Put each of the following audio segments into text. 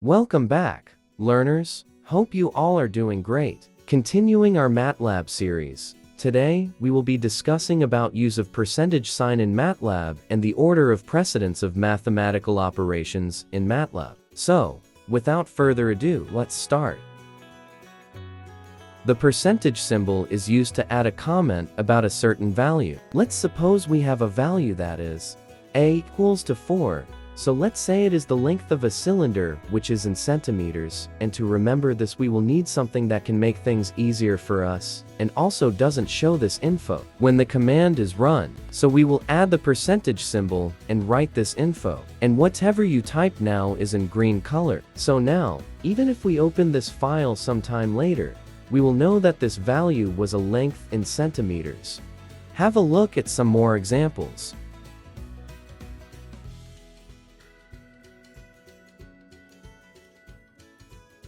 Welcome back, learners. Hope you all are doing great. Continuing our MATLAB series, today we will be discussing about use of percentage sign in MATLAB and the order of precedence of mathematical operations in MATLAB. So, without further ado, let's start. The percentage symbol is used to add a comment about a certain value. Let's suppose we have a value that is a equals to 4. So let's say it is the length of a cylinder, which is in centimeters, and to remember this we will need something that can make things easier for us, and also doesn't show this info when the command is run. So we will add the percentage symbol and write this info. And whatever you type now is in green color. So now, even if we open this file sometime later, we will know that this value was a length in centimeters. Have a look at some more examples.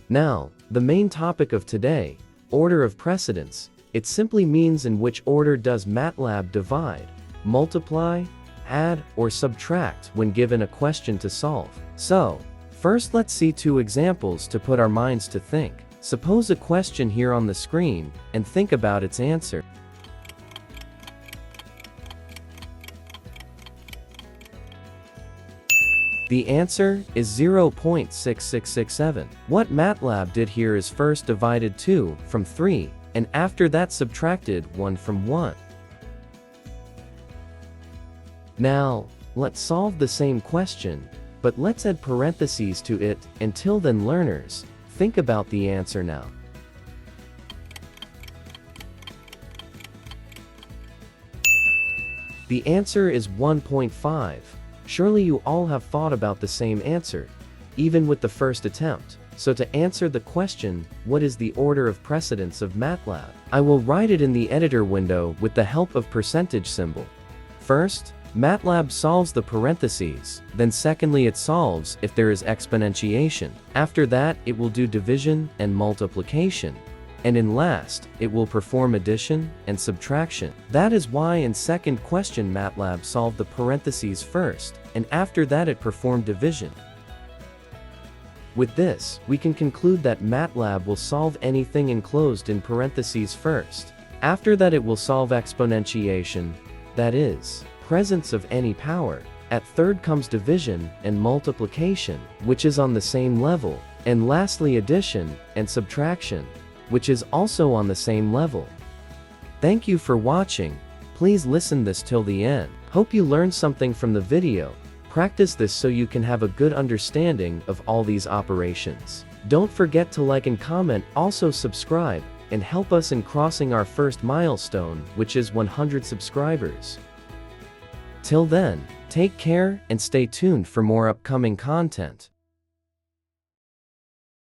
Now, the main topic of today, order of precedence. It simply means in which order does MATLAB divide, multiply, add, or subtract when given a question to solve. So, first let's see two examples to put our minds to think. Suppose a question here on the screen, and think about its answer. The answer is 0.6667. What MATLAB did here is first divided 2 from 3, and after that subtracted 1 from 1. Now, let's solve the same question, but let's add parentheses to it. Until then, learners, think about the answer now. The answer is 1.5. Surely you all have thought about the same answer, even with the first attempt. So to answer the question, what is the order of precedence of MATLAB? I will write it in the editor window with the help of percentage symbol. First, MATLAB solves the parentheses, then secondly it solves if there is exponentiation. After that, it will do division and multiplication. And in last, it will perform addition and subtraction. That is why in second question MATLAB solved the parentheses first, and after that it performed division. With this, we can conclude that MATLAB will solve anything enclosed in parentheses first. After that it will solve exponentiation, that is, presence of any power. At third comes division and multiplication, which is on the same level, and lastly addition and subtraction, which is also on the same level. Thank you for watching. Please listen this till the end. Hope you learned something from the video. Practice this so you can have a good understanding of all these operations. Don't forget to like and comment, also subscribe, and help us in crossing our first milestone, which is 100 subscribers. Till then, take care and stay tuned for more upcoming content.